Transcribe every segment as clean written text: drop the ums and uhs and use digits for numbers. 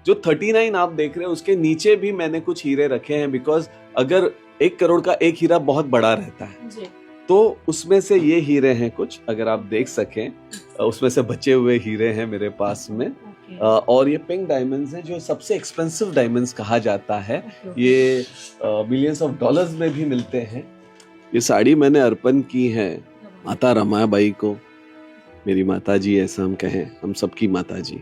जो 39 आप देख रहे हैं उसके नीचे भी मैंने कुछ हीरे रखे हैं, बिकॉज अगर 1 करोड़ का एक हीरा बहुत बड़ा रहता है जी। तो उसमें से ये हीरे हैं कुछ, अगर आप देख सकें उसमें से बचे हुए हीरे हैं मेरे पास में। और ये पिंक डायमंड्स हैं जो सबसे एक्सपेंसिव डायमंड्स कहा जाता है, ये मिलियंस ऑफ डॉलर्स में भी मिलते हैं। ये साड़ी मैंने अर्पण की है माता रमाबाई को, मेरी माता जी, ऐसा हम कहें, हम सबकी माता जी।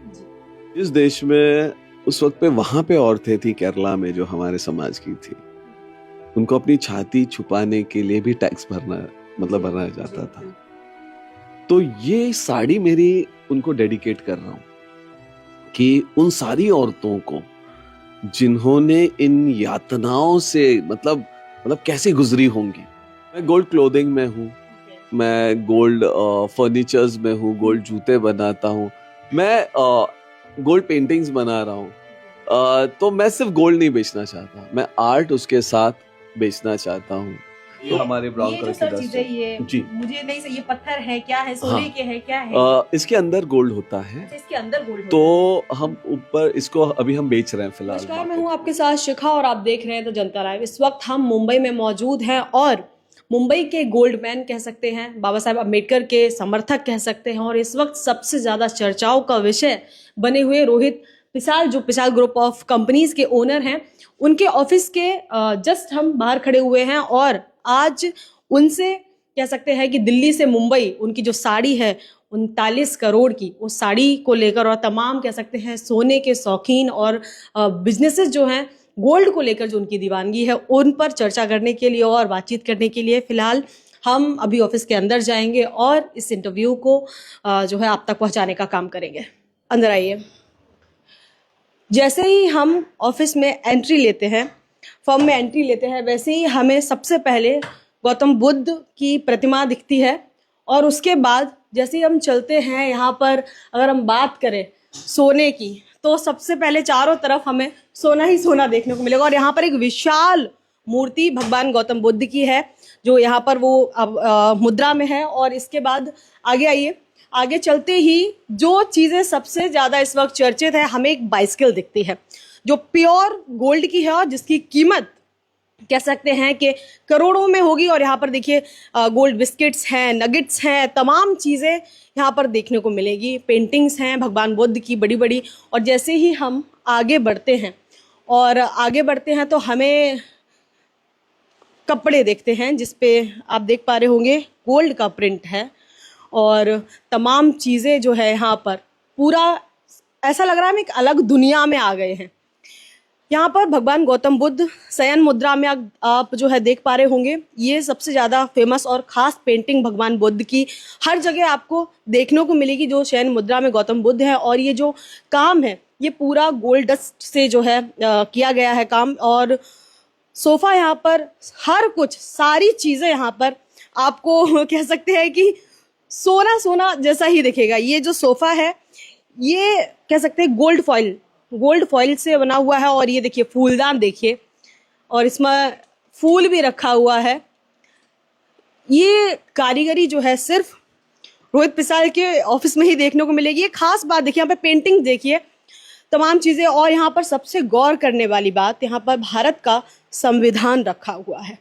इस देश में उस वक्त पे वहां पे औरतें थी केरला में जो हमारे समाज की थी, उनको अपनी छाती छुपाने के लिए भी टैक्स भरना जाता था। तो ये साड़ी मेरी उनको डेडिकेट कर रहा हूं कि उन सारी औरतों को जिन्होंने इन यातनाओं से मतलब कैसे गुजरी होंगी। मैं गोल्ड क्लोथिंग में हूँ, मैं गोल्ड फर्नीचर्स में हूँ, गोल्ड जूते बनाता हूँ, मैं गोल्ड पेंटिंग्स बना रहा हूँ। तो मैं सिर्फ गोल्ड नहीं बेचना चाहता, मैं आर्ट उसके साथ बेचना चाहता हूँ। ये हमारे ब्राउन कलर की दस्ट है, ये जी मुझे नहीं से, ये पत्थर है क्या है, सोने के है क्या है? इसके अंदर गोल्ड होता है। अच्छा, इसके अंदर गोल्ड होता तो हम ऊपर इसको अभी हम बेच रहे हैं फिलहाल। नमस्कार, मैं हूँ आपके साथ शिखा और आप देख रहे हैं द जनता लाइव। इस वक्त हम मुंबई में मौजूद हैं और मुंबई के गोल्ड मैन कह सकते हैं, बाबा साहेब अम्बेडकर के समर्थक कह सकते हैं, और इस वक्त सबसे ज्यादा चर्चाओं का विषय बने हुए रोहित पिसाल, जो पिसाल ग्रुप ऑफ कंपनीज के ओनर हैं, उनके ऑफिस के जस्ट हम बाहर खड़े हुए हैं और आज उनसे कह सकते हैं कि दिल्ली से मुंबई उनकी जो साड़ी है 39 करोड़ की, उस साड़ी को लेकर और तमाम कह सकते हैं सोने के शौकीन और बिजनेसेस जो हैं गोल्ड को लेकर जो उनकी दीवानगी है, उन पर चर्चा करने के लिए और बातचीत करने के लिए फिलहाल हम अभी ऑफिस के अंदर जाएंगे और इस इंटरव्यू को जो है आप तक पहुंचाने का काम करेंगे। अंदर आइए। जैसे ही हम ऑफिस में एंट्री लेते हैं, फर्म में एंट्री लेते हैं, वैसे ही हमें सबसे पहले गौतम बुद्ध की प्रतिमा दिखती है और उसके बाद जैसे ही हम चलते हैं यहाँ पर, अगर हम बात करें सोने की, तो सबसे पहले चारों तरफ हमें सोना ही सोना देखने को मिलेगा। और यहाँ पर एक विशाल मूर्ति भगवान गौतम बुद्ध की है जो यहाँ पर वो अब मुद्रा में है। और इसके बाद आगे आइए, आगे चलते ही जो चीज़ें सबसे ज़्यादा इस वक्त चर्चित है, हमें एक बाइसिकल दिखती है जो प्योर गोल्ड की है और जिसकी कीमत कह सकते हैं कि करोड़ों में होगी। और यहाँ पर देखिए गोल्ड बिस्किट्स हैं, नगेट्स हैं, तमाम चीज़ें यहाँ पर देखने को मिलेगी। पेंटिंग्स हैं भगवान बुद्ध की बड़ी बड़ी। और जैसे ही हम आगे बढ़ते हैं तो हमें कपड़े देखते हैं जिसपे आप देख पा रहे होंगे गोल्ड का प्रिंट है और तमाम चीज़ें जो है यहाँ पर पूरा ऐसा लग रहा है हम एक अलग दुनिया में आ गए हैं। यहाँ पर भगवान गौतम बुद्ध शयन मुद्रा में आप जो है देख पा रहे होंगे, ये सबसे ज़्यादा फेमस और ख़ास पेंटिंग भगवान बुद्ध की हर जगह आपको देखने को मिलेगी जो शयन मुद्रा में गौतम बुद्ध है। और ये जो काम है ये पूरा गोल्ड डस्ट से जो है किया गया है काम। और सोफ़ा यहाँ पर हर कुछ सारी चीज़ें यहाँ पर आपको कह सकते हैं कि सोना सोना जैसा ही दिखेगा। ये जो सोफ़ा है ये कह सकते हैं गोल्ड फॉइल से बना हुआ है। और ये देखिए फूलदान देखिए, और इसमें फूल भी रखा हुआ है। ये कारीगरी जो है सिर्फ रोहित पिसाल के ऑफिस में ही देखने को मिलेगी। ये खास बात देखिए, यहाँ पे पेंटिंग देखिए, तमाम चीज़ें। और यहाँ पर सबसे गौर करने वाली बात, यहाँ पर भारत का संविधान रखा हुआ है।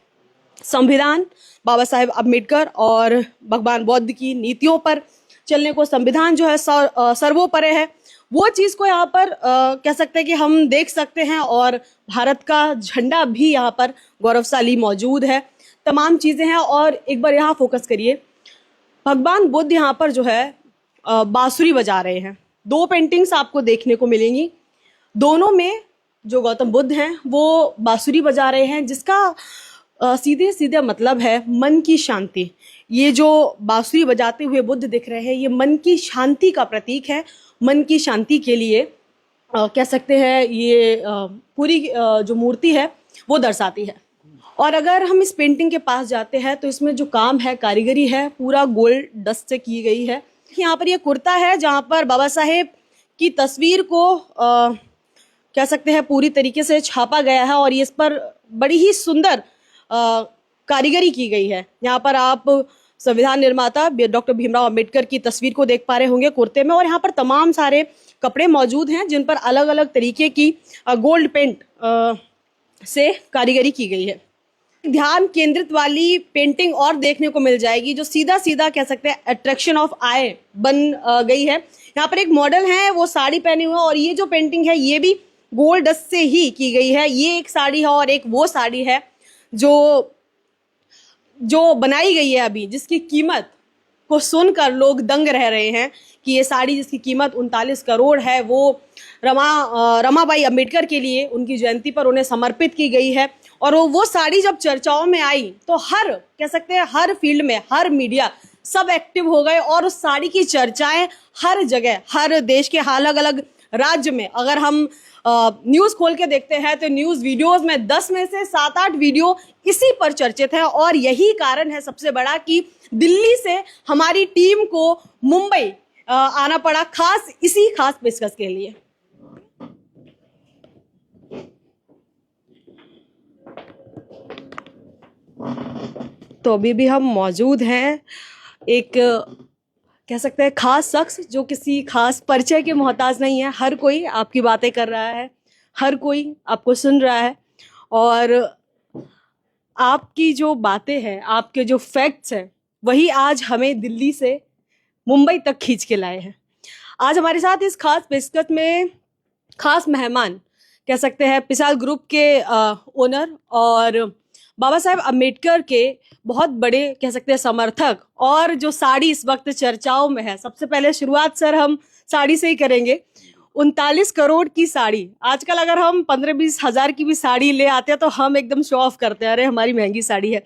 संविधान बाबा साहेब अम्बेडकर और भगवान बुद्ध की नीतियों पर चलने को संविधान जो है सर्वोपरि है, वो चीज़ को यहाँ पर कह सकते हैं कि हम देख सकते हैं। और भारत का झंडा भी यहाँ पर गौरवशाली मौजूद है, तमाम चीज़ें हैं। और एक बार यहाँ फोकस करिए, भगवान बुद्ध यहाँ पर जो है बांसुरी बजा रहे हैं। 2 पेंटिंग्स आपको देखने को मिलेंगी, दोनों में जो गौतम बुद्ध हैं वो बांसुरी बजा रहे हैं, जिसका सीधे सीधे मतलब है मन की शांति। ये जो बांसुरी बजाते हुए बुद्ध दिख रहे हैं ये मन की शांति का प्रतीक है। मन की शांति के लिए कह सकते हैं ये पूरी जो मूर्ति है वो दर्शाती है। और अगर हम इस पेंटिंग के पास जाते हैं तो इसमें जो काम है, कारीगरी है, पूरा गोल्ड डस्ट से की गई है। यहाँ पर ये कुर्ता है जहाँ पर बाबा साहेब की तस्वीर को कह सकते हैं पूरी तरीके से छापा गया है और ये इस पर बड़ी ही सुंदर कारीगरी की गई है। यहाँ पर आप संविधान निर्माता डॉक्टर भीमराव अंबेडकर की तस्वीर को देख पा रहे होंगे कुर्ते में, और यहाँ पर तमाम सारे कपड़े मौजूद हैं जिन पर अलग अलग तरीके की गोल्ड पेंट से कारीगरी की गई है। ध्यान केंद्रित वाली पेंटिंग और देखने को मिल जाएगी जो सीधा सीधा कह सकते हैं अट्रैक्शन ऑफ आई बन गई है। यहाँ पर एक मॉडल है, वो साड़ी पहने हुए, और ये जो पेंटिंग है ये भी गोल्ड डस्ट से ही की गई है। ये एक साड़ी है और एक वो साड़ी है जो बनाई गई है अभी, जिसकी कीमत को सुनकर लोग दंग रह रहे हैं कि ये साड़ी जिसकी कीमत 39 करोड़ है वो रमाबाई अंबेडकर के लिए उनकी जयंती पर उन्हें समर्पित की गई है। और वो साड़ी जब चर्चाओं में आई तो हर कह सकते हैं हर फील्ड में हर मीडिया सब एक्टिव हो गए, और उस साड़ी की चर्चाएं हर जगह, हर देश के अलग अलग राज्य में अगर हम न्यूज़ खोल के देखते हैं तो न्यूज़ वीडियोस में 10 में से 7-8 वीडियो इसी पर चर्चित है। और यही कारण है सबसे बड़ा कि दिल्ली से हमारी टीम को मुंबई आना पड़ा खास इसी खास पेशकश के लिए। तो अभी भी हम मौजूद हैं एक कह सकते हैं खास शख्स जो किसी खास परिचय के मोहताज नहीं है। हर कोई आपकी बातें कर रहा है, हर कोई आपको सुन रहा है, और आपकी जो बातें हैं, आपके जो फैक्ट्स हैं, वही आज हमें दिल्ली से मुंबई तक खींच के लाए हैं। आज हमारे साथ इस खास पेशकश में खास मेहमान कह सकते हैं पिसाल ग्रुप के ओनर और बाबा साहेब अम्बेडकर के बहुत बड़े कह सकते हैं समर्थक, और जो साड़ी इस वक्त चर्चाओं में है। सबसे पहले शुरुआत सर हम साड़ी से ही करेंगे। 39 करोड़ की साड़ी, आजकल अगर हम 15-20 हज़ार की भी साड़ी ले आते हैं तो हम एकदम शो ऑफ करते हैं, अरे हमारी महंगी साड़ी है।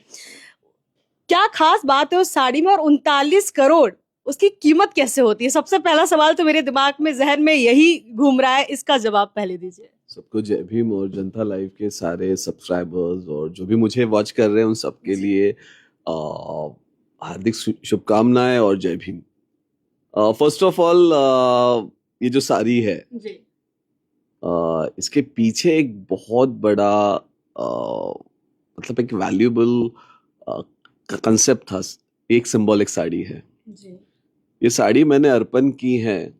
क्या खास बात है उस साड़ी में, और 39 करोड़ उसकी कीमत कैसे होती है? सबसे पहला सवाल तो मेरे दिमाग में जहन में यही घूम रहा है, इसका जवाब पहले दीजिए। सबको जय भीम, और जनता लाइव के सारे सब्सक्राइबर्स और जो भी मुझे वॉच कर रहे हैं उन सबके लिए हार्दिक शुभकामनाएं और जय भीम। फर्स्ट ऑफ ऑल ये जो साड़ी है जी। इसके पीछे एक बहुत बड़ा मतलब एक वैल्यूएबल कंसेप्ट था, एक सिंबॉलिक साड़ी है जी। ये साड़ी मैंने अर्पण की है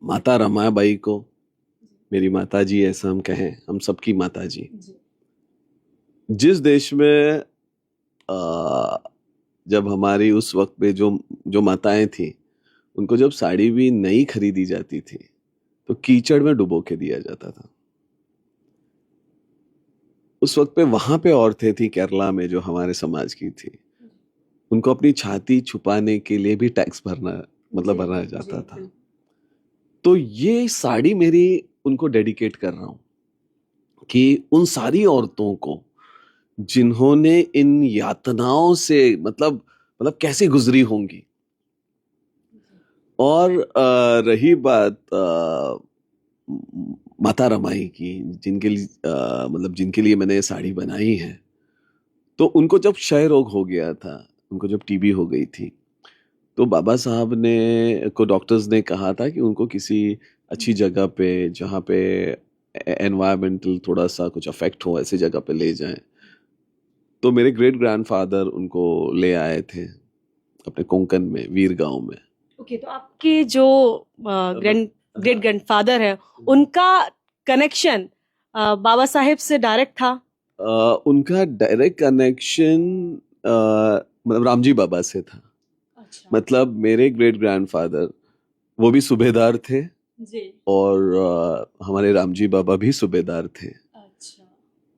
माता रमाबाई को, मेरी माता जी ऐसा हम कहें, हम सबकी माता जी। जिस देश में जब हमारी उस वक्त पे जो माताएं थी उनको जब साड़ी भी नई खरीदी जाती थी तो कीचड़ में डुबो के दिया जाता था। उस वक्त पे वहां पे औरतें थी केरला में जो हमारे समाज की थी, उनको अपनी छाती छुपाने के लिए भी टैक्स भरना जाता था। तो ये साड़ी मेरी उनको डेडिकेट कर रहा हूं कि उन सारी औरतों को जिन्होंने इन यातनाओं से मतलब कैसे गुजरी होंगी। और रही बात माता रमाई की, जिनके लिए मैंने ये साड़ी बनाई है, तो उनको जब क्षय रोग हो गया था, उनको जब टीबी हो गई थी, तो बाबा साहब को डॉक्टर्स ने कहा था कि उनको किसी अच्छी जगह पे जहाँ पे एनवायरमेंटल थोड़ा सा कुछ अफेक्ट हो ऐसी जगह पे ले जाएं। तो मेरे ग्रेट ग्रैंडफादर उनको ले आए थे अपने कोंकण में, वीर गांव में। ओके, तो आपके जो ग्रेट ग्रैंडफादर है उनका कनेक्शन बाबा साहेब से डायरेक्ट था? उनका डायरेक्ट कनेक्शन मतलब रामजी बाबा से था। अच्छा। मतलब मेरे ग्रेट ग्रैंडफादर वो भी सूबेदार थे जी। और हमारे रामजी बाबा भी सूबेदार थे। अच्छा।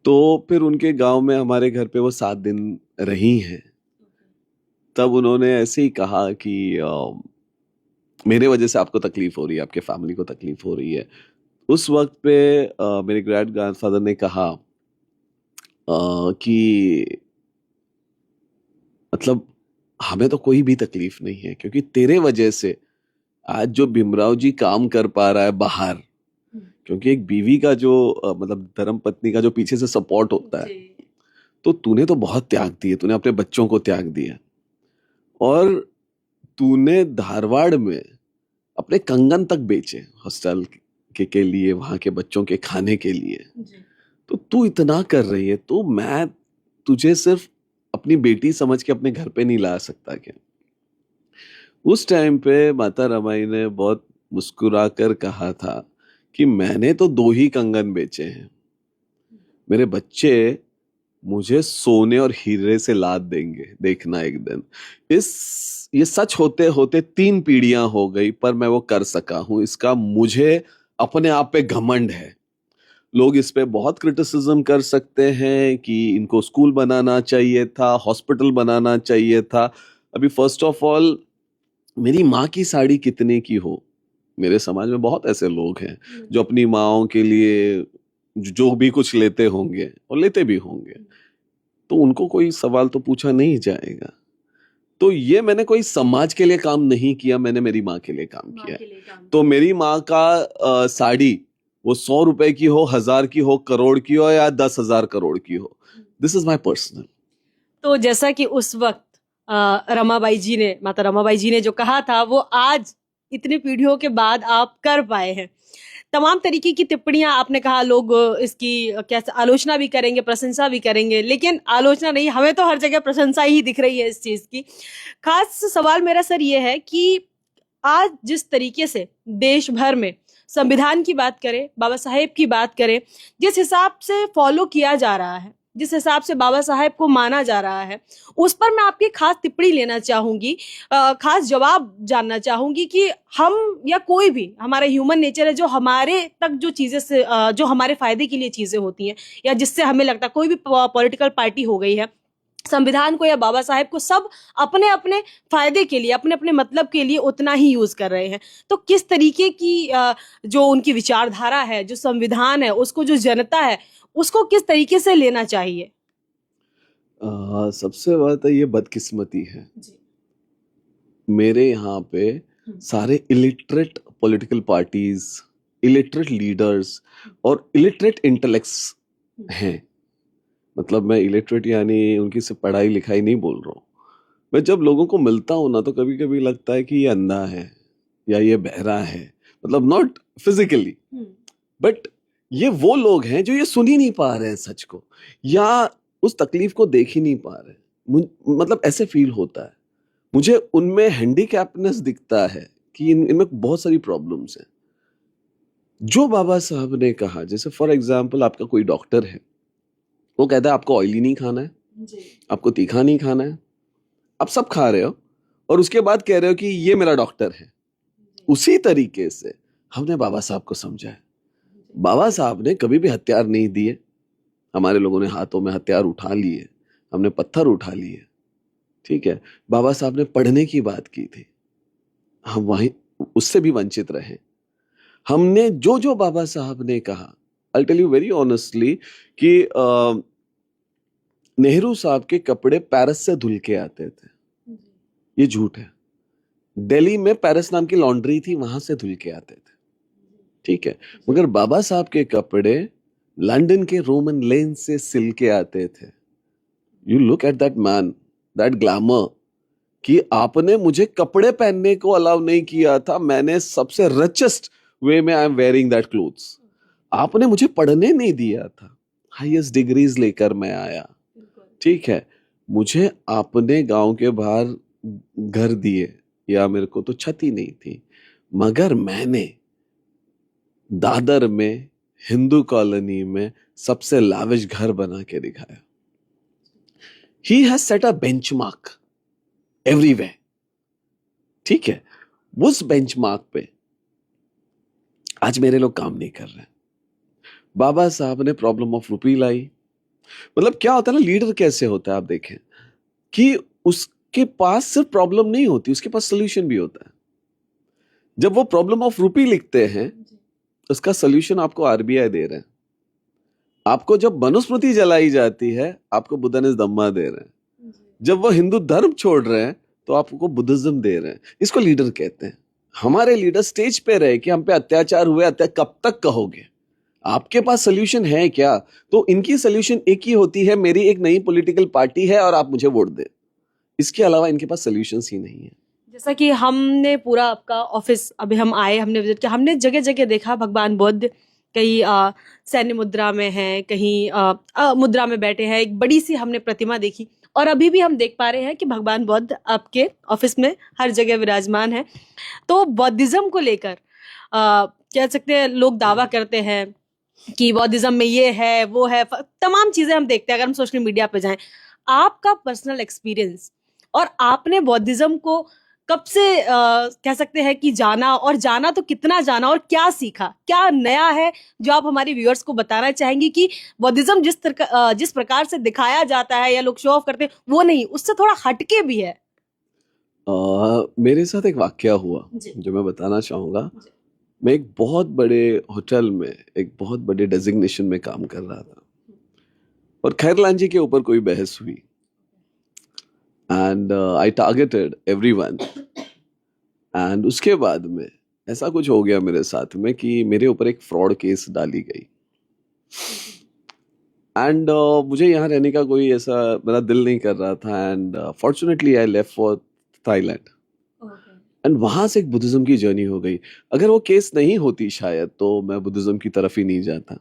तो फिर उनके गांव में हमारे घर पे वो 7 दिन रही हैं। तब उन्होंने ऐसे ही कहा कि मेरे वजह से आपको तकलीफ हो रही है, आपके फैमिली को तकलीफ हो रही है। उस वक्त पे मेरे ग्रेट ग्रैंडफादर ने कहा कि मतलब हमें तो कोई भी तकलीफ नहीं है, क्योंकि तेरे वजह से आज जो भीमराव जी काम कर पा रहा है बाहर, क्योंकि एक बीवी का जो मतलब धर्म पत्नी का जो पीछे से सपोर्ट होता है, तो तूने तो बहुत त्याग दिए, तूने अपने बच्चों को त्याग दिया, और तूने धारवाड़ में अपने कंगन तक बेचे हॉस्टल के लिए, वहां के बच्चों के खाने के लिए। तो तू इतना कर रही है, तो मैं तुझे सिर्फ अपनी बेटी समझ के अपने घर पे नहीं ला सकता क्या? उस टाइम पे माता रमाई ने बहुत मुस्कुरा कर कहा था कि मैंने तो 2 ही कंगन बेचे हैं, मेरे बच्चे मुझे सोने और हीरे से लाद देंगे, देखना एक दिन। ये सच होते होते 3 पीढ़ियां हो गई, पर मैं वो कर सका हूं, इसका मुझे अपने आप पे घमंड है। लोग इस पे बहुत क्रिटिसिज्म कर सकते हैं कि इनको स्कूल बनाना चाहिए था, हॉस्पिटल बनाना चाहिए था। अभी फर्स्ट ऑफ ऑल, मेरी माँ की साड़ी कितने की हो, मेरे समाज में बहुत ऐसे लोग हैं जो अपनी माँओं के लिए जो भी कुछ लेते होंगे और लेते भी होंगे, तो उनको कोई सवाल तो पूछा नहीं जाएगा। तो ये मैंने कोई समाज के लिए काम नहीं किया, मैंने मेरी माँ के लिए काम किया है। तो मेरी माँ का साड़ी वो 100 रुपए की हो, 1000 की हो, करोड़ की हो या 10,000 करोड़ की हो, दिस इज माई पर्सनल। तो जैसा कि उस वक्त रमाबाई जी ने, माता रमाबाई जी ने जो कहा था, वो आज इतनी पीढ़ियों के बाद आप कर पाए हैं। तमाम तरीके की टिप्पणियां आपने कहा, लोग इसकी कैसे आलोचना भी करेंगे, प्रशंसा भी करेंगे, लेकिन आलोचना नहीं, हमें तो हर जगह प्रशंसा ही दिख रही है इस चीज की। खास सवाल मेरा सर ये है कि आज जिस तरीके से देश भर में संविधान की बात करें, बाबा साहेब की बात करें, जिस हिसाब से फॉलो किया जा रहा है, जिस हिसाब से बाबा साहेब को माना जा रहा है, उस पर मैं आपकी खास टिप्पणी लेना चाहूंगी, खास जवाब जानना चाहूंगी कि हम या कोई भी, हमारा ह्यूमन नेचर है जो हमारे तक जो चीजें से जो हमारे फायदे के लिए चीजें होती हैं, या जिससे हमें लगता है, कोई भी पॉलिटिकल पार्टी हो गई है, संविधान को या बाबा साहेब को, सब अपने अपने फायदे के लिए, अपने अपने मतलब के लिए उतना ही यूज कर रहे हैं। तो किस तरीके की जो उनकी विचारधारा है, जो संविधान है, उसको जो जनता है, उसको किस तरीके से लेना चाहिए? सबसे बात है, ये बदकिस्मती है जी। मेरे यहाँ पे सारे illiterate political parties, illiterate leaders और इलिटरेट इंटेलेक्ट्स हैं। मतलब मैं इलिटरेट यानी उनकी सिर्फ पढ़ाई लिखाई नहीं बोल रहा हूँ। मैं जब लोगों को मिलता हूँ ना, तो कभी कभी लगता है कि ये अंधा है या ये बहरा है, मतलब नॉट फिजिकली, बट ये वो लोग हैं जो ये सुन ही नहीं पा रहे हैं सच को, या उस तकलीफ को देख ही नहीं पा रहे। मतलब ऐसे फील होता है मुझे, उनमें हैंडीकैप्टनेस दिखता है कि इनमें बहुत सारी प्रॉब्लम्स हैं। जो बाबा साहब ने कहा, जैसे फॉर एग्जाम्पल आपका कोई डॉक्टर है, वो कहता है आपको ऑयली नहीं खाना है जी, आपको तीखा नहीं खाना है, आप सब खा रहे हो और उसके बाद कह रहे हो कि ये मेरा डॉक्टर है। उसी तरीके से हमने बाबा साहब को समझा है। बाबा साहब ने कभी भी हथियार नहीं दिए, हमारे लोगों ने हाथों में हथियार उठा लिए, हमने पत्थर उठा लिए, ठीक है। बाबा साहब ने पढ़ने की बात की थी, हम वहीं उससे भी वंचित रहे। हमने जो जो बाबा साहब ने कहा, I'll tell you very honestly कि नेहरू साहब के कपड़े पेरिस से धुल के आते थे, ये झूठ है। दिल्ली में पेरिस नाम की लॉन्ड्री थी, वहां से धुल के आते थे, ठीक है। मगर बाबा साहब के कपड़े लंदन के रोमन लेन से सिल के आते थे। You look at that man, that glamour, कि आपने मुझे कपड़े पहनने को अलाउ नहीं किया था, मैंने सबसे रिचेस्ट वे में I am wearing that clothes. आपने मुझे पढ़ने नहीं दिया था, हाईएस्ट डिग्रीज लेकर मैं आया, ठीक है। मुझे आपने गांव के बाहर घर दिए, या मेरे को तो छत ही नहीं थी, मगर मैंने दादर में हिंदू कॉलोनी में सबसे लाविश घर बना के दिखाया। He has set a benchmark everywhere, ठीक है। उस बेंचमार्क पे आज मेरे लोग काम नहीं कर रहे। बाबा साहब ने प्रॉब्लम ऑफ रुपी लाई। मतलब क्या होता है ना, लीडर कैसे होता है, आप देखें कि उसके पास सिर्फ प्रॉब्लम नहीं होती, उसके पास सोल्यूशन भी होता है। जब वो प्रॉब्लम ऑफ रुपी लिखते हैं, उसका सोल्यूशन आपको आरबीआई दे रहे हैं। आपको जब मनुस्मृति जलाई जाती है, आपको बुद्धा ने धम्मा दे रहे हैं। जब वो हिंदू धर्म छोड़ रहे हैं, तो आपको बुद्धिज्म दे रहे हैं। इसको लीडर कहते हैं। हमारे लीडर स्टेज पे रहे कि हम पे अत्याचार हुए, कब तक कहोगे, आपके पास सोल्यूशन है क्या? तो इनकी सोल्यूशन एक ही होती है, मेरी एक नई पॉलिटिकल पार्टी है और आप मुझे वोट दें। इसके अलावा इनके पास सोल्यूशंस ही नहीं है। जैसा कि हमने पूरा आपका ऑफिस, अभी हम आए, हमने विजिट किया, हमने जगह जगह देखा भगवान बुद्ध, कहीं सैन्य मुद्रा में है, कहीं मुद्रा में बैठे हैं, एक बड़ी सी हमने प्रतिमा देखी। और अभी भी हम देख पा रहे हैं कि भगवान बुद्ध आपके ऑफिस में हर जगह विराजमान है। तो बौद्धिज्म को लेकर कह सकते हैं लोग दावा करते हैं कि बौद्धिज्म में ये है वो है, तमाम चीजें हम देखते हैं अगर हम सोशल मीडिया पे जाएं। आपका पर्सनल एक्सपीरियंस और आपने बौद्धिज्म को कब से कह सकते हैं कि जाना, और जाना तो कितना जाना और क्या सीखा, क्या नया है जो आप हमारे व्यूअर्स को बताना चाहेंगे कि बौद्धिज्म जिस प्रकार से दिखाया जाता है या लोग शो ऑफ करते हैं वो नहीं, उससे थोड़ा हटके भी है। मेरे साथ एक वाकया हुआ जी। जो मैं बताना चाहूँगा। जी। मैं एक बहुत बड़े होटल में एक बहुत बड़े डेजिग्नेशन में काम कर रहा था और खैरलान जी के ऊपर कोई बहस हुई and I targeted everyone and उसके बाद में ऐसा कुछ हो गया मेरे साथ में कि मेरे ऊपर एक फ्रॉड केस डाली गई एंड मुझे यहाँ रहने का कोई ऐसा मेरा दिल नहीं कर रहा था and fortunately I left for Thailand and वहां से एक बुद्धिज्म की जर्नी हो गई। अगर वो केस नहीं होती शायद तो मैं बुद्धिज्म की तरफ ही नहीं जाता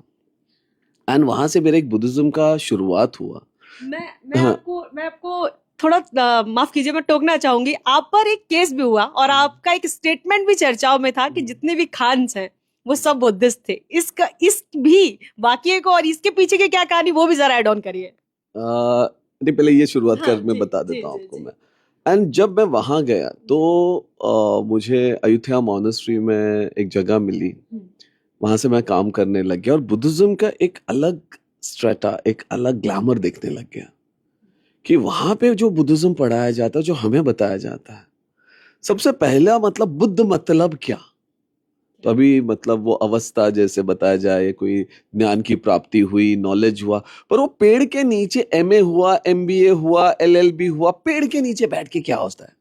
एंड वहां से मेरे एक बुद्धिज्म का शुरुआत हुआ। मैं आपको थोड़ा माफ कीजिए, मैं टोकना चाहूंगी। आप पर एक केस भी हुआ और आपका एक स्टेटमेंट भी चर्चाओं में था कि जितने भी खान्स हैं वो सब बुद्धिस्ट थे। इस भी वाकये को और इसके पीछे की क्या कहानी वो भी जरा ऐड ऑन करिए। नहीं, पहले ये शुरुआत हाँ, कर मैं जी, बता जी, देता हूँ जी, आपको जी। मैं। एंड जब मैं वहां गया तो मुझे अयोध्या मॉनेस्ट्री में एक जगह मिली, वहां से मैं काम करने लग गया और बुद्धिज्म का एक अलग स्ट्रेटा, एक अलग ग्लैमर देखने लग गया कि वहां पे जो बुद्धिज्म पढ़ाया जाता है, जो हमें बताया जाता है, सबसे पहला मतलब बुद्ध मतलब क्या। तो अभी मतलब वो अवस्था जैसे बताया जाए, कोई ज्ञान की प्राप्ति हुई, नॉलेज हुआ, पर वो पेड़ के नीचे एमए हुआ, एमबीए हुआ, एलएलबी हुआ, पेड़ के नीचे बैठ के क्या होता है।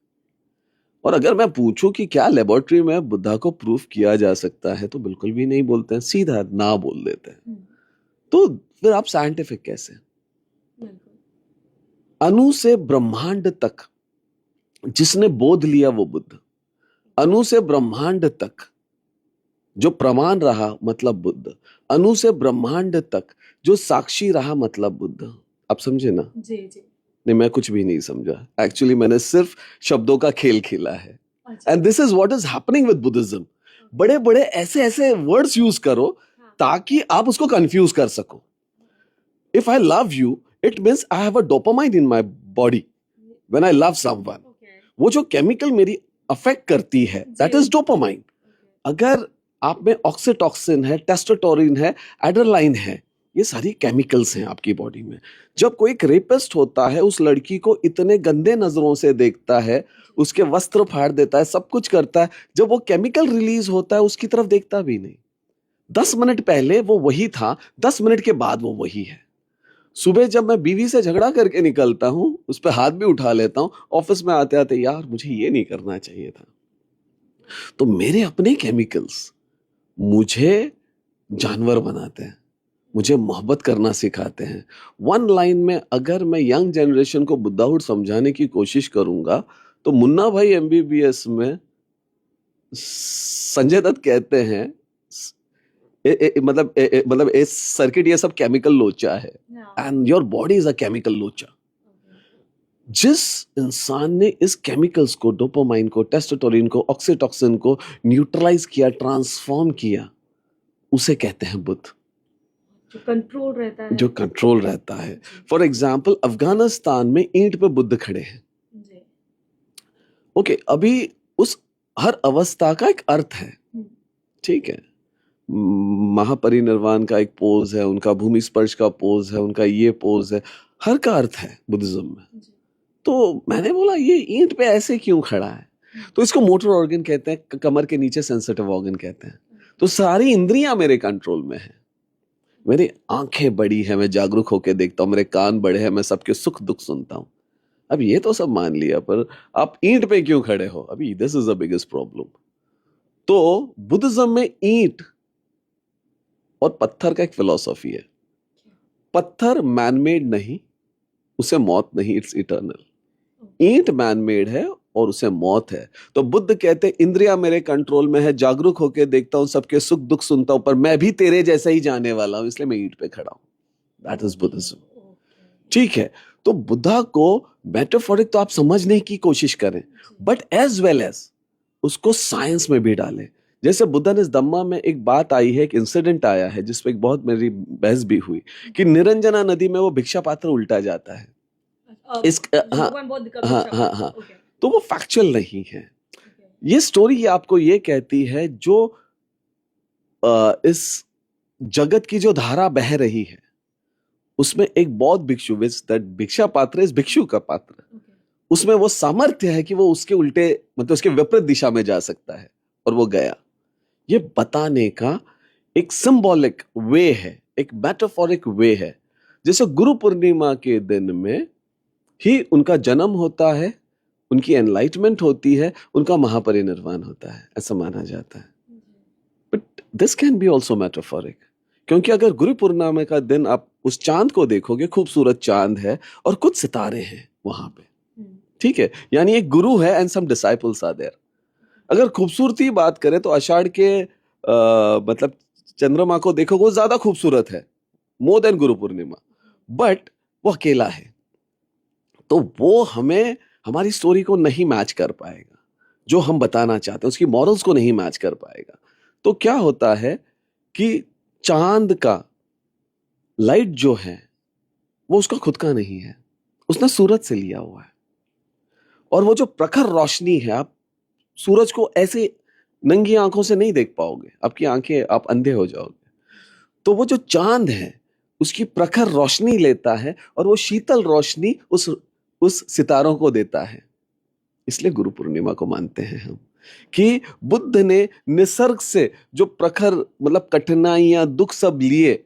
और अगर मैं पूछूं कि क्या लेबोरेटरी में बुद्धा को प्रूफ किया जा सकता है, तो बिल्कुल भी नहीं बोलते हैं, सीधा ना बोल देते हैं। तो फिर आप साइंटिफिक कैसे? अणु से ब्रह्मांड तक जिसने बोध लिया वो बुद्ध, अणु से ब्रह्मांड तक जो प्रमाण रहा मतलब बुद्ध, अणु से ब्रह्मांड तक जो साक्षी रहा मतलब बुद्ध। आप समझे ना? जी जी। नहीं, मैं कुछ भी नहीं समझा एक्चुअली, मैंने सिर्फ शब्दों का खेल खेला है। And this is what is happening with Buddhism. बड़े बड़े ऐसे ऐसे वर्ड्स यूज करो ताकि आप उसको कंफ्यूज कर सको। If I love you it means I have a dopamine in my body when I love someone. वो जो केमिकल मेरी अफेक्ट करती है दैट इज डोपामाइन। अगर आप में ऑक्सीटॉक्सिन है, टेस्टोस्टेरोन है, एड्रेनालाइन है, ये सारी केमिकल्स हैं आपकी बॉडी में। जब कोई एक रेपिस्ट होता है, उस लड़की को इतने गंदे नजरों से देखता है, उसके वस्त्र फाड़ देता है, सब कुछ करता है, जब वो केमिकल रिलीज होता है उसकी तरफ देखता भी नहीं। 10 मिनट पहले वो वही था, 10 मिनट के बाद वो वही है। सुबह जब मैं बीवी से झगड़ा करके निकलता हूं, उस पर हाथ भी उठा लेता हूं, ऑफिस में आते आते यार मुझे ये नहीं करना चाहिए था। तो मेरे अपने केमिकल्स मुझे जानवर बनाते हैं, मुझे मोहब्बत करना सिखाते हैं। वन लाइन में अगर मैं यंग जनरेशन को बुद्धाहुड समझाने की कोशिश करूंगा तो मुन्ना भाई एमबीबीएस में संजय दत्त कहते हैं मतलब इस सर्किट ये सब केमिकल लोचा है and your body is a chemical लोचा। जिस इंसान ने इस केमिकल्स को, डोपामाइन को, टेस्टोस्टेरोन को, ऑक्सीटॉक्सिन को न्यूट्रलाइज किया, ट्रांसफॉर्म किया, उसे कहते हैं बुद्ध। जो कंट्रोल रहता है, जो कंट्रोल रहता है। फॉर एग्जाम्पल अफगानिस्तान में ईंट पे बुद्ध खड़े हैं। ओके, अभी उस हर अवस्था का एक अर्थ है, ठीक है। महापरिनिर्वाण का एक पोज है, उनका भूमि स्पर्श का पोज है, उनका ये पोज है, हर का अर्थ है बुद्धिज्म में। तो मैंने बोला ये ईंट पे ऐसे क्यों खड़ा है? तो इसको मोटर ऑर्गन कहते हैं, कमर के नीचे सेंसिटिव ऑर्गन कहते हैं। तो सारी इंद्रियां मेरे कंट्रोल में है। मेरी आंखें बड़ी है, मैं जागरूक होकर देखता हूँ, मेरे कान बड़े हैं, मैं सबके सुख दुख सुनता हूँ। अब ये तो सब मान लिया, पर आप ईंट पे क्यों खड़े हो? अभी this is the biggest problem. तो बुद्धिज्म में ईंट और पत्थर का एक फिलॉसफी है। पत्थर मैनमेड नहीं, उसे मौत नहीं, इट्स इटर्नल। ईंट मैनमेड है और उसे मौत है। तो बुद्ध कहते हैं इंद्रियां मेरे कंट्रोल में है, जागरूक होकर देखता हूं, सबके सुख दुख सुनता हूं, पर मैं भी तेरे जैसा ही जाने वाला हूं, इसलिए मैं ईंट पे खड़ा हूं। That is Buddhism. ठीक है। तो बुद्धा को मेटाफोरिक तो आप समझने की कोशिश करें, बट एज वेल एज उसको साइंस में भी डालें। जैसे बुद्धा ने इस धम्मा में एक बात आई है, एक इंसिडेंट आया है जिसपे एक बहुत मेरी बहस भी हुई कि निरंजना नदी में वो भिक्षा पात्र उल्टा जाता है। हाँ हाँ हाँ, तो वो फैक्चुअल नहीं है। ये स्टोरी आपको ये कहती है जो इस जगत की जो धारा बह रही है उसमें एक बौद्ध भिक्षु, भिक्षा पात्र इस भिक्षु का पात्र, उसमें वो सामर्थ्य है कि वो उसके उल्टे मतलब उसके विपरीत दिशा में जा सकता है, और वो गया। ये बताने का एक सिंबॉलिक वे है, एक मेटाफोरिक वे है। जैसे गुरु पूर्णिमा के दिन में ही उनका जन्म होता है, उनकी एनलाइटमेंट होती है, उनका महापरिनिर्वाण होता है, ऐसा माना जाता है। But this can be also metaphoric, क्योंकि अगर गुरु पूर्णिमा का दिन आप उस चांद को देखोगे, खूबसूरत चांद है और कुछ सितारे हैं वहां पे, ठीक है, यानी एक गुरु है and some disciples are there. अगर खूबसूरती बात करें तो आषाढ़ के मतलब चंद्रमा को देखोगे वो ज्यादा खूबसूरत है, more than Guru Purnima, but वो अकेला है, तो वो हमें हमारी स्टोरी को नहीं मैच कर पाएगा, जो हम बताना चाहते हैं उसकी मॉरल्स को नहीं मैच कर पाएगा। तो क्या होता है कि चांद का लाइट जो है वो उसका खुद का नहीं है, उसने सूरज से लिया हुआ है, और वो जो प्रखर रोशनी है, आप सूरज को ऐसे नंगी आंखों से नहीं देख पाओगे, आपकी आंखें, आप अंधे हो जाओगे। तो वो जो चांद है उसकी प्रखर रोशनी लेता है और वो शीतल रोशनी उस सितारों को देता है। इसलिए गुरु पूर्णिमा को मानते हैं हम कि बुद्ध ने निसर्ग से जो प्रखर मतलब कठिनाइयां, दुख सब लिए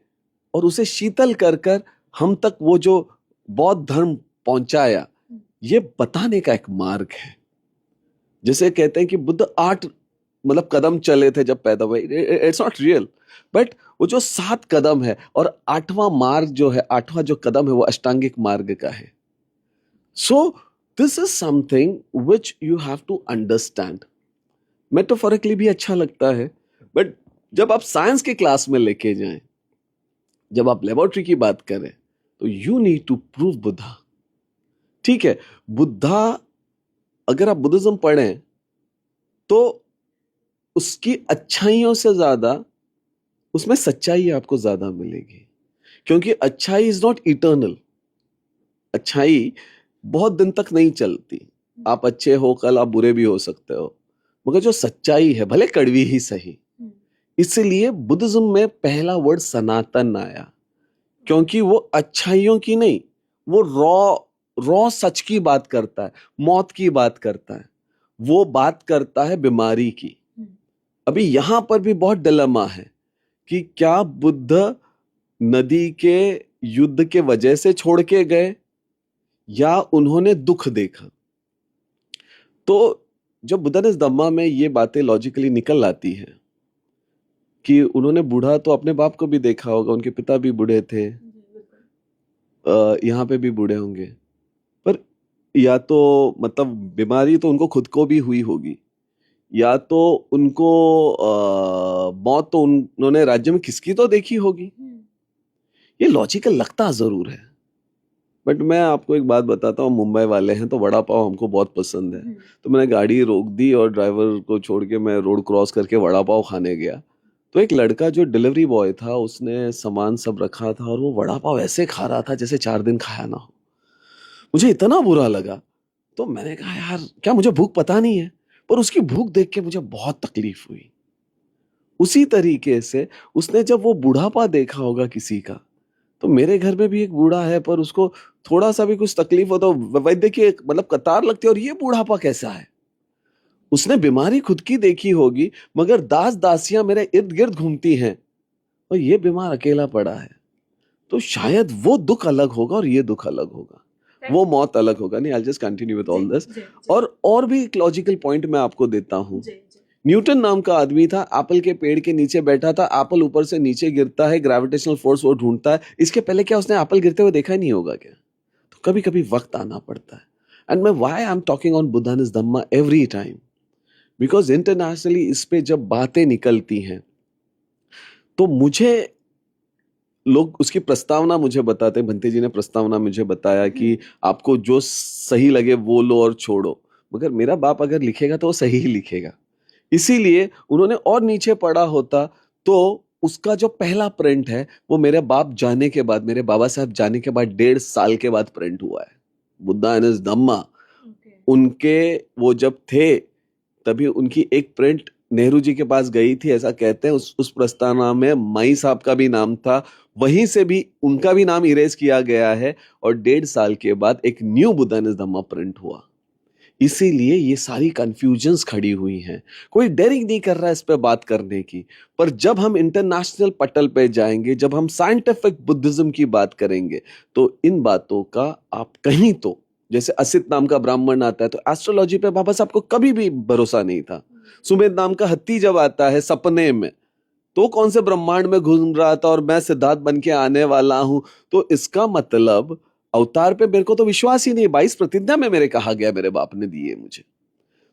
और उसे शीतल कर कर हम तक वो जो बौद्ध धर्म पहुंचाया, ये बताने का एक मार्ग है। जैसे कहते हैं कि बुद्ध 8 मतलब कदम चले थे जब पैदा हुए, इट्स नॉट रियल, बट वो जो 7 कदम है और 8वां मार्ग जो है, 8वां जो कदम है वो अष्टांगिक मार्ग का है। So this is something which you have to understand. Metaphorically भी अच्छा लगता है, बट जब आप साइंस के क्लास में लेके जाएं, जब आप लेबोरेटरी की बात करें, तो you need to prove Buddha. ठीक है, बुद्धा अगर आप बुद्धिज्म पढ़ें तो उसकी अच्छाइयों से ज्यादा उसमें सच्चाई आपको ज्यादा मिलेगी, क्योंकि अच्छाई इज नॉट इटर्नल। अच्छाई बहुत दिन तक नहीं चलती, आप अच्छे हो कल आप बुरे भी हो सकते हो, मगर जो सच्चाई है भले कड़वी ही सही। इसलिए बुद्धिज्म में पहला वर्ड सनातन आया, क्योंकि वो अच्छाइयों की नहीं, वो रॉ सच की बात करता है, मौत की बात करता है, वो बात करता है बीमारी की। अभी यहां पर भी बहुत डिलेमा है कि क्या बुद्ध नदी के युद्ध के वजह से छोड़ के गए या उन्होंने दुख देखा। तो जब बुद्ध ने इस धम्मा में ये बातें लॉजिकली निकल आती हैं कि उन्होंने बूढ़ा तो अपने बाप को भी देखा होगा, उनके पिता भी बूढ़े थे, यहाँ पे भी बूढ़े होंगे, पर या तो मतलब बीमारी तो उनको खुद को भी हुई होगी, या तो उनको मौत तो उन्होंने राज्य में किसकी तो देखी होगी। ये लॉजिकल लगता जरूर है, बट मैं आपको एक बात बताता हूँ, मुंबई वाले हैं तो वड़ा पाव हमको बहुत पसंद है। तो मैंने गाड़ी रोक दी और ड्राइवर को छोड़ के मैं रोड क्रॉस करके वड़ा पाव खाने गया, तो एक लड़का जो डिलीवरी बॉय था उसने सामान सब रखा था और वो वड़ा पाव ऐसे खा रहा था जैसे 4 दिन खाया ना हो। मुझे इतना बुरा लगा, तो मैंने कहा यार क्या मुझे भूख पता नहीं है, पर उसकी भूख देख के मुझे बहुत तकलीफ हुई। उसी तरीके से उसने जब वो बुढ़ापा देखा होगा किसी का, तो मेरे घर में भी एक बूढ़ा है पर उसको थोड़ा सा भी कुछ तकलीफ हो तो वैद्य की मतलब कतार लगती है, और ये बूढ़ापा कैसा है। उसने बीमारी खुद की देखी होगी, मगर दास दासियां मेरे इर्द गिर्द घूमती हैं और ये बीमार अकेला पड़ा है, तो शायद वो दुख अलग होगा और ये दुख अलग होगा, वो मौत अलग होगा। नहीं, I just continue with all this. और भी एक लॉजिकल पॉइंट मैं आपको देता हूं। न्यूटन नाम का आदमी था, एप्पल के पेड़ के नीचे बैठा था, एप्पल ऊपर से नीचे गिरता है, ग्रेविटेशनल फोर्स वो ढूंढता है। इसके पहले क्या उसने एप्पल गिरते हुए देखा ही नहीं होगा क्या? तो कभी कभी वक्त आना पड़ता है। एंड मैं why I am talking on Buddha is Dhamma every time, because internationally इस पे जब बातें निकलती हैं तो मुझे लोग उसकी प्रस्तावना मुझे बताते, भंते जी ने प्रस्तावना मुझे बताया कि आपको जो सही लगे वो लो और छोड़ो, मगर मेरा बाप अगर लिखेगा तो वो सही ही लिखेगा। इसीलिए उन्होंने और नीचे पढ़ा होता तो उसका जो पहला प्रिंट है वो मेरे बाप जाने के बाद, मेरे बाबा साहब जाने के बाद 1.5 साल के बाद प्रिंट हुआ है। बुद्धा एंड हिज धम्मा, उनके वो जब थे तभी उनकी एक प्रिंट नेहरू जी के पास गई थी, ऐसा कहते हैं। उस प्रस्तावना में माई साहब का भी नाम था, वहीं से भी उनका भी नाम इरेज किया गया है, और 1.5 साल के बाद एक new Buddha and his Dhamma print हुआ। इसीलिए ये सारी कंफ्यूजन्स खड़ी हुई हैं। कोई डर ही नहीं कर रहा है इस पे बात करने की। पर जब हम इंटरनेशनल पटल पे जाएंगे, जब हम साइंटिफिक बुद्धिज्म की बात करेंगे, तो इन बातों का आप कहीं तो, जैसे असित नाम का ब्राह्मण आता है तो एस्ट्रोलॉजी पे बाबा साहब को कभी भी भरोसा नहीं था। सुमेध नाम का हत्ती जब आता है सपने में, तो कौन से ब्रह्मांड में घूम रहा था और मैं सिद्धार्थ बन के आने वाला हूं। तो इसका मतलब अवतार पे मेरे को तो विश्वास ही नहीं। 22 प्रतिज्ञा में मेरे कहा गया, मेरे बाप ने दिए मुझे,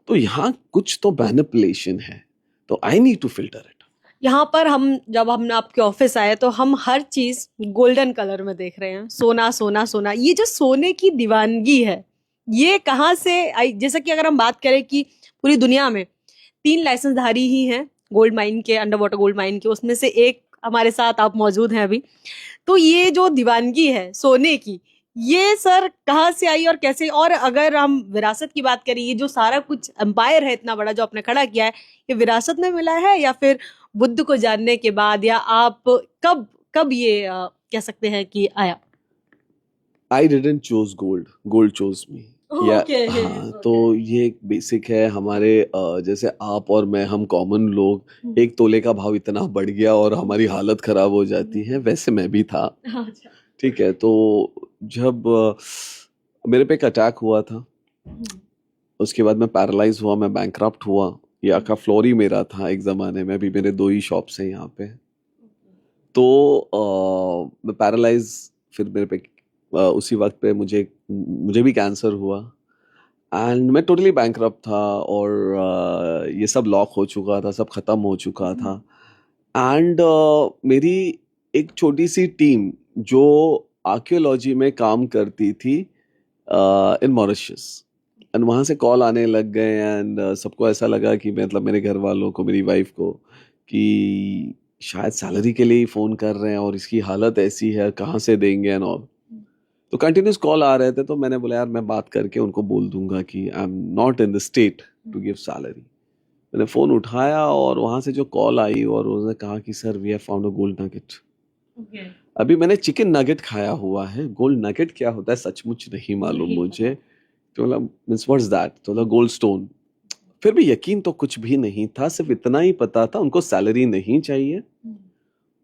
तो यहाँ कुछ तो मैनिपुलेशन है, तो I need to filter it. यहाँ पर जब हमने आपके ऑफिस आए तो हम हर चीज गोल्डन कलर में देख रहे हैं, सोना सोना सोना। ये जो सोने की दीवानगी है ये कहाँ से आई? जैसे कि अगर हम बात करें कि पूरी दुनिया में 3 लाइसेंसधारी ही हैं गोल्ड माइन के, अंडर वाटर गोल्ड माइन के, उसमें से एक हमारे साथ आप मौजूद हैं अभी। तो ये जो दीवानगी है सोने की, ये सर कहाँ से आई और कैसे? और अगर हम विरासत की बात करें, ये जो सारा कुछ एम्पायर है इतना बड़ा जो आपने खड़ा किया है, ये विरासत में मिला है या फिर बुद्ध को जानने के बाद, या आप कब ये कह सकते हैं कि आया? I didn't choose gold, gold choose me. या हाँ, तो ये एक बेसिक है हमारे, जैसे आप और मैं, हम कॉमन लोग, 1 तोले का भाव इतना बढ़ गया और हमारी हालत खराब हो जाती है, वैसे मैं भी था। ठीक है, तो जब मेरे पे एक अटैक हुआ था, उसके बाद मैं पैरालाइज हुआ, मैं बैंकरप्ट हुआ। ये का फ्लोर ही मेरा था एक ज़माने में, अभी मेरे 2 ही शॉप्स हैं यहाँ पे। तो मैं पैरालाइज, फिर मेरे पे उसी वक्त पे मुझे भी कैंसर हुआ, एंड मैं टोटली बैंकरप्ट था, और ये सब लॉक हो चुका था, सब ख़त्म हो चुका था। एंड मेरी एक छोटी सी टीम जो आर्कियोलॉजी में काम करती थी इन मॉरिशस, एंड वहाँ से कॉल आने लग गए, एंड सबको ऐसा लगा कि मतलब मेरे घर वालों को, मेरी वाइफ को, कि शायद सैलरी के लिए ही फ़ोन कर रहे हैं और इसकी हालत ऐसी है, कहाँ से देंगे एंड ऑल। तो कंटिन्यूस कॉल आ रहे थे, तो मैंने बोला यार मैं बात करके उनको बोल दूंगा कि I am not in the state to give salary. मैंने फ़ोन उठाया और वहाँ से जो कॉल आई, और उन्होंने कहा कि sir we have found a gold nugget. अभी मैंने चिकन नगेट खाया हुआ है, गोल्ड नगेट क्या होता है सचमुच नहीं मालूम मुझे। तो बोला मीन्स व्हाट्स दैट? तो बोला गोल्ड स्टोन। फिर भी यकीन तो कुछ भी नहीं था, सिर्फ इतना ही पता था उनको सैलरी नहीं चाहिए,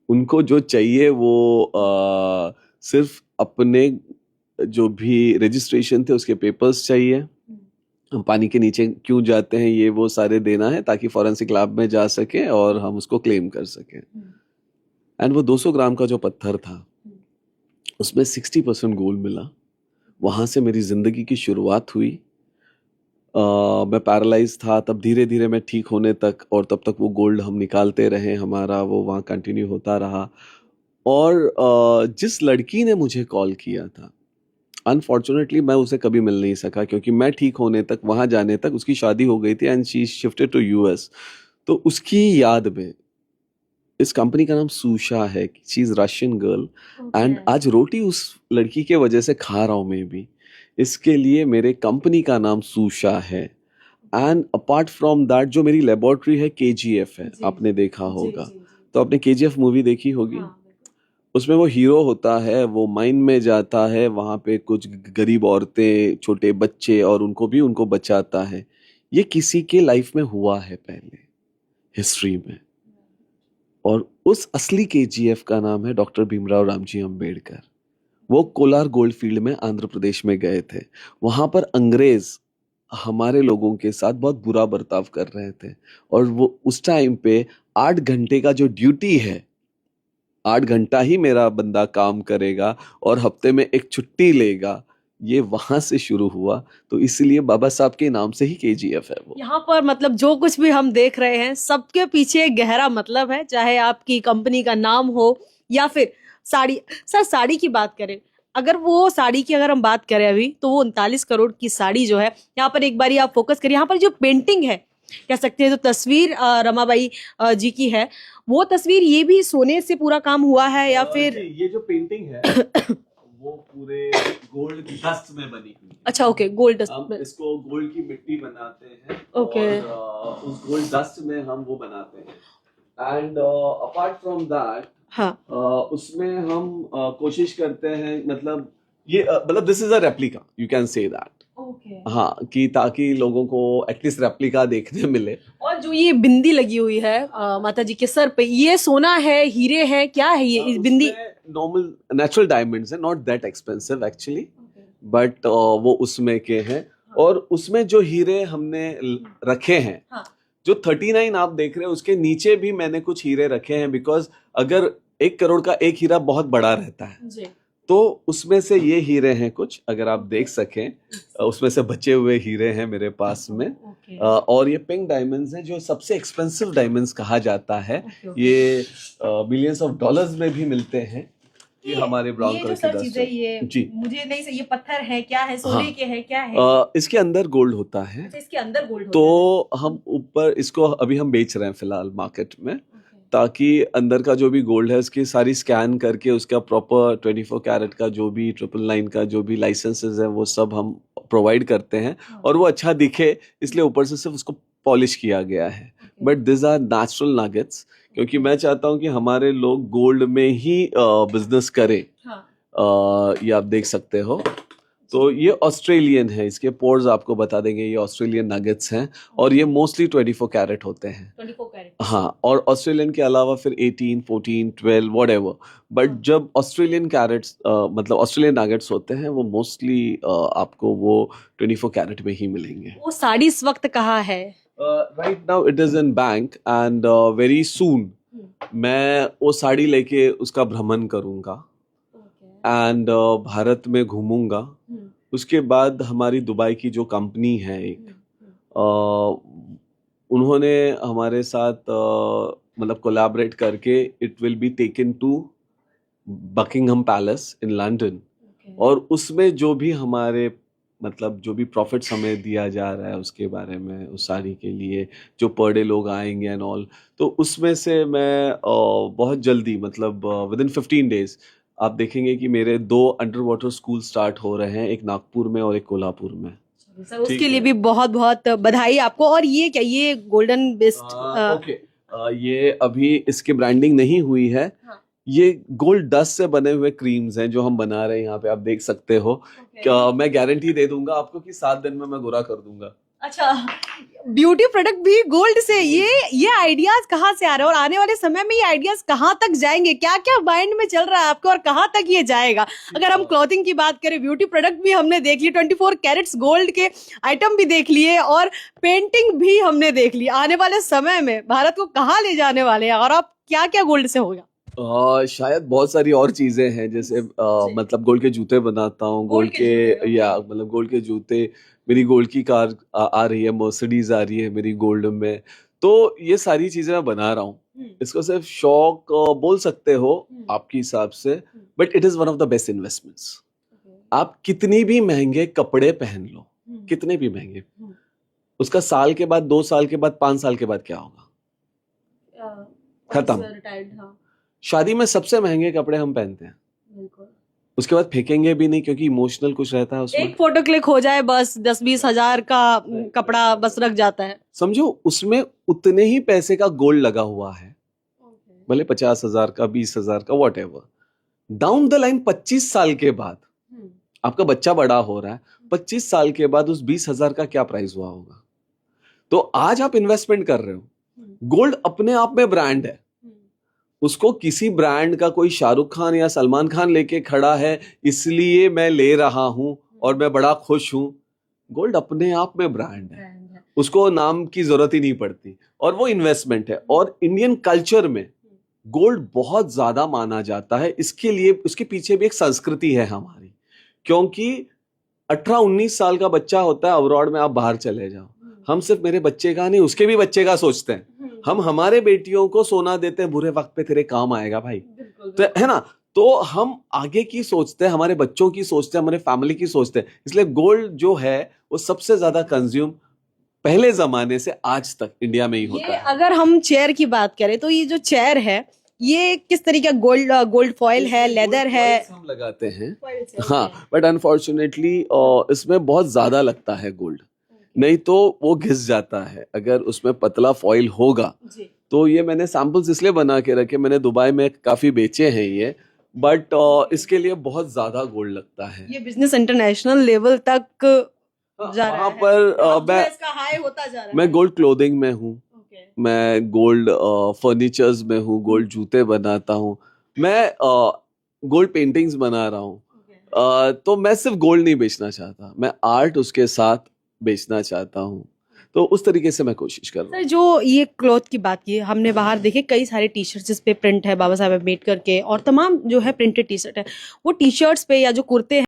उनको जो चाहिए वो सिर्फ अपने जो भी रजिस्ट्रेशन थे उसके पेपर्स चाहिए, हम पानी के नीचे क्यों जाते हैं ये वो सारे देना है, ताकि फॉरेंसिक लैब में जा सके और हम उसको क्लेम कर सकें। एंड वो 200 ग्राम का जो पत्थर था उसमें 60% गोल्ड मिला। वहाँ से मेरी ज़िंदगी की शुरुआत हुई। मैं पैरालाइज था, तब धीरे धीरे मैं ठीक होने तक, और तब तक वो गोल्ड हम निकालते रहे, हमारा वो वहाँ कंटिन्यू होता रहा। और जिस लड़की ने मुझे कॉल किया था, अनफॉर्चुनेटली मैं उसे कभी मिल नहीं सका, क्योंकि मैं ठीक होने तक, वहाँ जाने तक उसकी शादी हो गई थी, and she shifted to US. तो उसकी याद में, इस कंपनी का नाम सुशा है, she is Russian girl, and आज रोटी उस लड़की के वजह से खा रहा हूँ मैं भी। इसके लिए मेरे कंपनी का नाम सुशा है। एंड अपार्ट फ्रॉम दैट जो मेरी लेबोरेटरी है KGF है, आपने देखा होगा। तो आपने KGF मूवी देखी होगी। उसमें वो हीरो होता है, वो माइन में जाता है, वहाँ पे कुछ गरीब औरतें, छोटे बच्चे, और उनको बचाता है। ये किसी के लाइफ में हुआ है पहले हिस्ट्री में, और उस असली KGF का नाम है डॉक्टर भीमराव रामजी अंबेडकर। वो कोलार गोल्ड फील्ड में आंध्र प्रदेश में गए थे। वहाँ पर अंग्रेज हमारे लोगों के साथ बहुत बुरा बर्ताव कर रहे थे, और वो उस टाइम पे 8 घंटे का जो ड्यूटी है, 8 घंटा ही मेरा बंदा काम करेगा और हफ्ते में एक छुट्टी लेगा, ये वहां से शुरू हुआ। तो इसलिए बाबा साहब के नाम से ही KGF है वो। यहाँ पर मतलब जो कुछ भी हम देख रहे हैं सबके पीछे एक गहरा मतलब है, चाहे आपकी कंपनी का नाम हो या फिर साड़ी, सर साड़ी की बात करें, अगर वो साड़ी की अगर हम बात करें अभी, तो वो 39 करोड़ की साड़ी जो है, यहाँ पर एक बारी आप फोकस करिए, यहाँ पर जो पेंटिंग है कह सकते हैं, जो तस्वीर रमाबाई जी की है, वो तस्वीर ये भी सोने से पूरा काम हुआ है या फिर? ये जो पेंटिंग है वो पूरे गोल्ड की डस्ट में बनी हुई है। अच्छा, ओके, गोल्ड हम डस्ट। इसको गोल्ड की मिट्टी बनाते हैं ओके। और उस गोल्ड डस्ट में हम वो बनाते हैं। एंड अपार्ट फ्रॉम दैट, हाँ, उसमें हम कोशिश करते हैं, मतलब ये मतलब this is a replica, you can say that. Okay. हाँ, कि ताकि लोगों को एटलीस्ट रेप्लिका देखने मिले। और जो ये बिंदी लगी हुई है माता जी के सर पे, ये सोना है, हीरे है, क्या है ये इस बिंदी? नॉर्मल नेचुरल डायमंड्स है, not that expensive actually, but वो उसमें के हैं। और उसमें जो हीरे हमने रखे हैं, हाँ। जो 39 आप देख रहे हैं, उसके नीचे भी मैंने कुछ हीरे रखे हैं, बिकॉज अगर 1 करोड़ का एक हीरा बहुत बड़ा रहता है, जी। तो उसमें से ये हीरे हैं कुछ, अगर आप देख सकें, उसमें से बचे हुए हीरे हैं मेरे पास में। ओके। और ये पिंक डायमंड्स हैं, जो सबसे एक्सपेंसिव डायमंड्स कहा जाता है। ओके। ये मिलियंस ऑफ डॉलर्स में भी मिलते हैं। ये हमारे ब्राउन ये कलर जो की सर डस्ट चीजें, ये जी। मुझे नहीं से, ये पत्थर है, क्या है, सोने हाँ। के है, क्या है? इसके अंदर गोल्ड होता है, अच्छा, इसके अंदर गोल्ड होता तो हम ऊपर इसको अभी हम बेच रहे हैं फिलहाल मार्केट में, है? ताकि अंदर का जो भी गोल्ड है उसकी सारी स्कैन करके उसका प्रॉपर 24 कैरेट का जो भी 999 का जो भी लाइसेंसेस है वो सब हम प्रोवाइड करते हैं, और वो अच्छा दिखे इसलिए ऊपर से सिर्फ उसको पॉलिश किया गया है। But this are natural nuggets, क्योंकि मैं चाहता हूँ कि हमारे लोग गोल्ड में ही बिजनेस करें। ये आप देख सकते हो, तो ये ऑस्ट्रेलियन है, इसके पोर्स आपको बता देंगे, ये ऑस्ट्रेलियन नगेट्स हैं, और ये मोस्टली 24 कैरेट होते हैं। 24 कैरेट। हाँ, और ऑस्ट्रेलियन के अलावा फिर 18, 14, 12 व्हाटएवर, बट जब ऑस्ट्रेलियन कैरेट्स मतलब ऑस्ट्रेलियन नगेट्स होते हैं, वो मोस्टली आपको वो 24 कैरेट में ही मिलेंगे। वो साड़ी इस वक्त कहाँ है? Right now it is in bank, and very soon मैं वो साड़ी लेके उसका भ्रमण करूंगा एंड भारत में घूमूंगा। उसके बाद हमारी दुबई की जो कंपनी है एक, उन्होंने हमारे साथ मतलब कोलैबोरेट करके it will be taken to Buckingham Palace in London, और उसमें जो भी हमारे मतलब जो भी प्रॉफिट्स हमें दिया जा रहा है उसके बारे में, उस साड़ी के लिए जो पर डे लोग आएंगे एंड ऑल, तो उसमें से मैं बहुत जल्दी मतलब विद इन 15 डेज आप देखेंगे कि मेरे 2 अंडर वाटर स्कूल स्टार्ट हो रहे हैं, एक नागपुर में और एक कोल्हापुर में। सर उसके लिए भी बहुत बहुत बधाई आपको। और ये क्या, ये गोल्डन बेस्ड? ओके, ये अभी इसकी ब्रांडिंग नहीं हुई है। हाँ। ये गोल्ड डस्ट से बने हुए क्रीम्स हैं जो हम बना रहे हैं, यहाँ पे आप देख सकते हो। क्या मैं गारंटी दे दूंगा आपको कि 7 दिन में मैं गोरा कर दूंगा। अच्छा, ब्यूटी प्रोडक्ट भी गोल्ड से, ये आइडियाज कहाँ से आ रहे हैं, और आने वाले समय में ये आइडियाज कहाँ तक जाएंगे? क्या क्या माइंड में चल रहा है आपको, और कहाँ तक ये जाएगा? अगर हम क्लॉथिंग की बात करें, ब्यूटी प्रोडक्ट भी हमने देख लिए, 24 कैरेट्स गोल्ड के आइटम भी देख लिए, और पेंटिंग भी हमने देख ली। आने वाले समय में भारत को कहाँ ले जाने वाले हैं, और आप क्या क्या गोल्ड से होगा? शायद बहुत सारी और चीजें हैं, जैसे मतलब गोल्ड के जूते बनाता हूँ, गोल्ड के या मतलब गोल्ड के जूते, मेरी गोल्ड की कार आ रही है, मर्सिडीज आ रही है मेरी गोल्ड में, तो ये सारी चीजें मैं बना रहा हूँ। इसको सिर्फ शौक बोल सकते हो आपके हिसाब से, but it is one of the best investments. आप कितनी भी महंगे कपड़े पहन लो, कितने भी महंगे, उसका साल के बाद, 2 साल के बाद, 5 साल के बाद क्या होगा? खत्म। शादी में सबसे महंगे कपड़े हम पहनते हैं, उसके बाद फेंकेंगे भी नहीं, क्योंकि इमोशनल कुछ रहता है उसमें। एक फोटो क्लिक हो जाए बस, 10-20 हजार का कपड़ा बस रख जाता है। समझो उसमें उतने ही पैसे का गोल्ड लगा हुआ है, भले 50,000 का, 20,000 का, what ever. Down the line 25 साल के बाद आपका बच्चा बड़ा हो रहा है, 25 साल के बाद उस 20,000 का क्या प्राइस हुआ होगा? तो आज आप इन्वेस्टमेंट कर रहे हो, गोल्ड अपने आप में ब्रांड है, उसको किसी ब्रांड का कोई शाहरुख खान या सलमान खान लेके खड़ा है इसलिए मैं ले रहा हूं और मैं बड़ा खुश हूं। गोल्ड अपने आप में ब्रांड है, उसको नाम की जरूरत ही नहीं पड़ती, और वो इन्वेस्टमेंट है। और इंडियन कल्चर में गोल्ड बहुत ज्यादा माना जाता है, इसके लिए उसके पीछे भी एक संस्कृति है हमारी, क्योंकि 18-19 साल का बच्चा होता है अब्रॉड में, आप बाहर चले जाओ, हम सिर्फ मेरे बच्चे का नहीं उसके भी बच्चे का सोचते हैं। हम हमारे बेटियों को सोना देते हैं, बुरे वक्त पे तेरे काम आएगा भाई, तो है ना। तो हम आगे की सोचते हैं, हमारे बच्चों की सोचते हैं, हमारे फैमिली की सोचते हैं, इसलिए गोल्ड जो है वो सबसे ज्यादा कंज्यूम पहले जमाने से आज तक इंडिया में ही होता ये है। अगर हम चेयर की बात करें तो ये जो चेयर है ये किस तरीके का गोल्ड फॉइल है, लेदर है? हम लगाते हैं, हाँ, बट अनफॉर्चुनेटली इसमें बहुत ज्यादा लगता है गोल्ड, नहीं तो वो घिस जाता है अगर उसमें पतला फॉइल होगा। जी। तो ये मैंने सैंपल्स इसलिए बना के रखे, मैंने दुबई में काफी बेचे हैं ये, बट इसके लिए बहुत ज्यादा गोल्ड लगता है। ये बिजनेस इंटरनेशनल लेवल तक जा रहा वहाँ है। पर अब जो है मैं इसका हाई होता जा रहा मैं है। गोल्ड क्लोथिंग में हूँ, ओके। मैं गोल्ड फर्नीचर्स में हूँ, गोल्ड जूते बनाता हूँ, मैं गोल्ड पेंटिंग्स बना रहा हूँ। तो मैं सिर्फ गोल्ड नहीं बेचना चाहता, मैं आर्ट उसके साथ बेचना चाहता हूँ, तो उस तरीके से मैं कोशिश कर रहा हूँ। सर जो ये क्लॉथ की बात की हमने बाहर देखे कई सारे टी शर्ट जिस पे प्रिंट है बाबा साहेब अम्बेडकर के और तमाम जो है प्रिंटेड टी शर्ट है, वो टी शर्ट्स पे या जो कुर्ते हैं